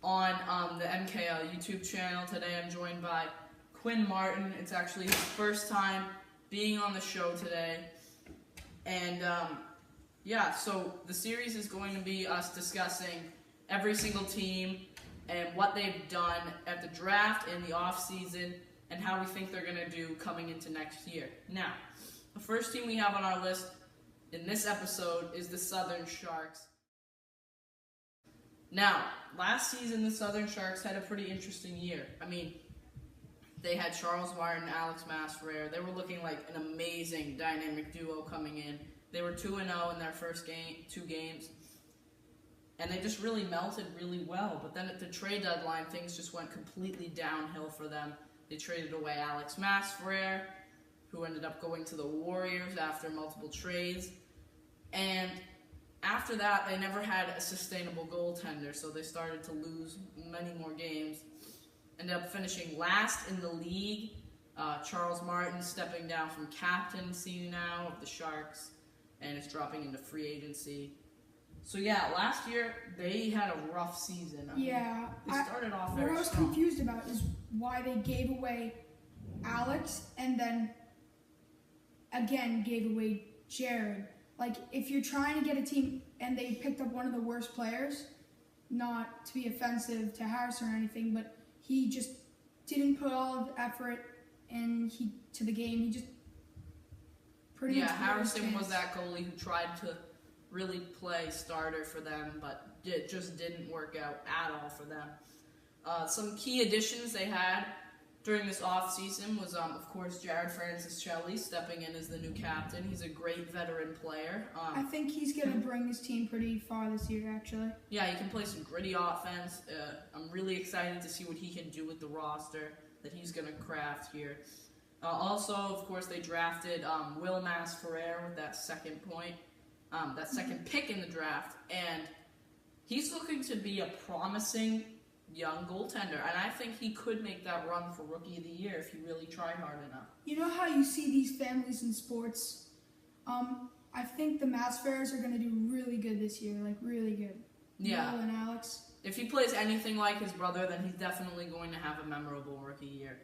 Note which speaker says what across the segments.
Speaker 1: on the MKL YouTube channel. Today I'm joined by Quinn Martin. It's actually his first time being on the show today. And yeah, so the series is going to be us discussing every single team and what they've done at the draft and the offseason and how we think they're going to do coming into next year. Now, the first team we have on our list in this episode is the Southern Sharks. Now, last season the Southern Sharks had a pretty interesting year. I mean, they had Charles Martin, Alex Masferrer. They were looking like an amazing dynamic duo coming in. They were 2-0 in their first two games. And they just really melted really well. But then at the trade deadline, things just went completely downhill for them. They traded away Alex Masferrer, who ended up going to the Warriors after multiple trades. And after that, they never had a sustainable goaltender, so they started to lose many more games. Ended up finishing last in the league. Charles Martin stepping down from captaincy now of the Sharks and is dropping into free agency. So yeah, last year they had a rough season.
Speaker 2: They
Speaker 1: started off very strong.
Speaker 2: What I was confused about is why they gave away Alex and then again gave away Jared. Like, if you're trying to get a team and they picked up one of the worst players, not to be offensive to Harrison or anything, but he just didn't put all of the effort to the game. He just pretty much
Speaker 1: Harrison was that goalie who tried to really play starter for them, but it just didn't work out at all for them. Some key additions they had during this offseason was, of course, Jared Francis-Shelley stepping in as the new captain. He's a great veteran player.
Speaker 2: I think he's going to bring his team pretty far this year, actually.
Speaker 1: Yeah, he can play some gritty offense. I'm really excited to see what he can do with the roster that he's going to craft here. Also, of course, they drafted Will Masferrer with that second pick in the draft, and he's looking to be a promising young goaltender, and I think he could make that run for Rookie of the Year if he really tried hard enough.
Speaker 2: You know how you see these families in sports? I think the Masferrers are going to do really good this year, like really good.
Speaker 1: Yeah.
Speaker 2: Will and Alex.
Speaker 1: If he plays anything like his brother, then he's definitely going to have a memorable Rookie Year.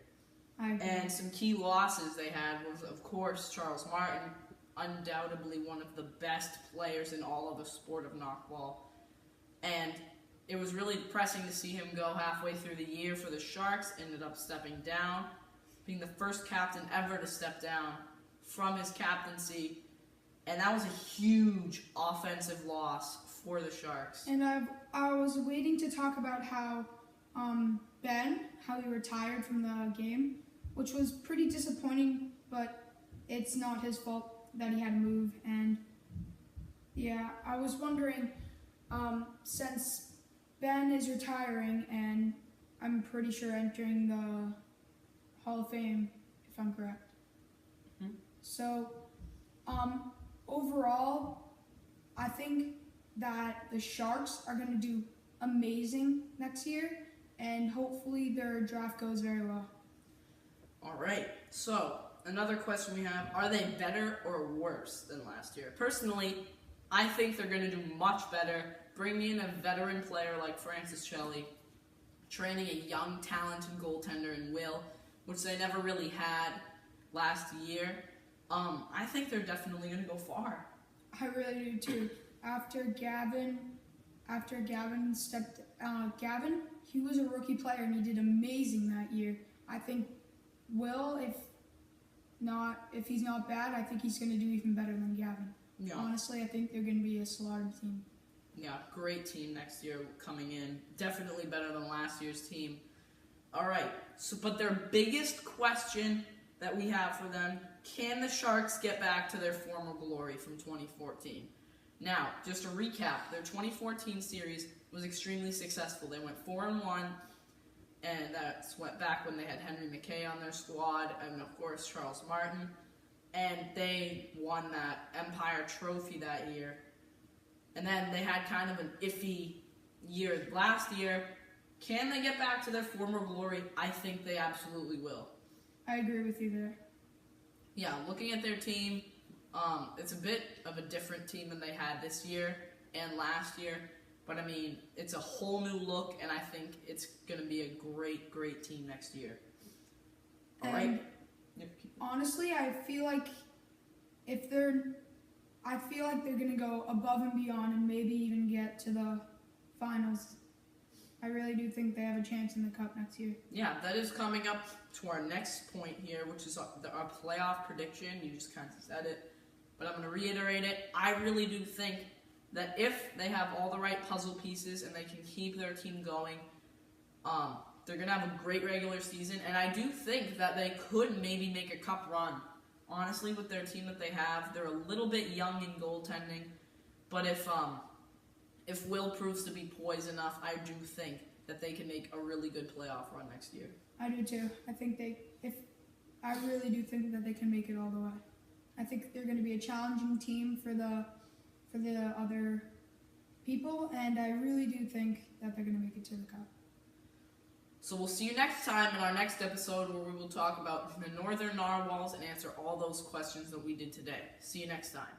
Speaker 2: I agree.
Speaker 1: And some key losses they had was, of course, Charles Martin, undoubtedly one of the best players in all of the sport of Knockball. And it was really depressing to see him go halfway through the year for the Sharks, ended up stepping down, being the first captain ever to step down from his captaincy, and that was a huge offensive loss for the Sharks.
Speaker 2: And I was waiting to talk about how how he retired from the game, which was pretty disappointing, but it's not his fault that he had to move. And yeah, I was wondering, since Ben is retiring, and I'm pretty sure entering the Hall of Fame, if I'm correct.
Speaker 1: Mm-hmm.
Speaker 2: So, overall, I think that the Sharks are going to do amazing next year, and hopefully their draft goes very well.
Speaker 1: All right, so another question we have, are they better or worse than last year? Personally, I think they're going to do much better. Bringing in a veteran player like Francis-Shelley, training a young, talented goaltender in Will, which they never really had last year. I think they're definitely going to go far.
Speaker 2: I really do too. After Gavin stepped, he was a rookie player and he did amazing that year. I think Will, if he's not bad, I think he's going to do even better than Gavin.
Speaker 1: Yeah.
Speaker 2: Honestly, I think they're going to be a slaughtered team.
Speaker 1: Yeah, great team next year coming in. Definitely better than last year's team. All right, but their biggest question that we have for them, can the Sharks get back to their former glory from 2014? Now, just to recap, their 2014 series was extremely successful. They went 4-1, and that's went back when they had Henry McKay on their squad, and of course Charles Martin, and they won that Empire Trophy that year. And then they had kind of an iffy year last year. Can they get back to their former glory? I think they absolutely will.
Speaker 2: I agree with you there.
Speaker 1: Yeah, looking at their team, it's a bit of a different team than they had this year and last year. But I mean, it's a whole new look, and I think it's going to be a great, great team next year. All right.
Speaker 2: Honestly, I feel like they're going to go above and beyond and maybe even get to the finals. I really do think they have a chance in the cup next year.
Speaker 1: Yeah, that is coming up to our next point here, which is our playoff prediction. You just kind of said it, but I'm going to reiterate it. I really do think that if they have all the right puzzle pieces and they can keep their team going, they're going to have a great regular season, and I do think that they could maybe make a cup run. Honestly, with their team that they have, they're a little bit young in goaltending, but if Will proves to be poised enough, I do think that they can make a really good playoff run next year.
Speaker 2: I do too. I really do think that they can make it all the way. I think they're going to be a challenging team for the other people, and I really do think that they're going to make it to the cup.
Speaker 1: So we'll see you next time in our next episode where we will talk about the Northern Narwhals and answer all those questions that we did today. See you next time.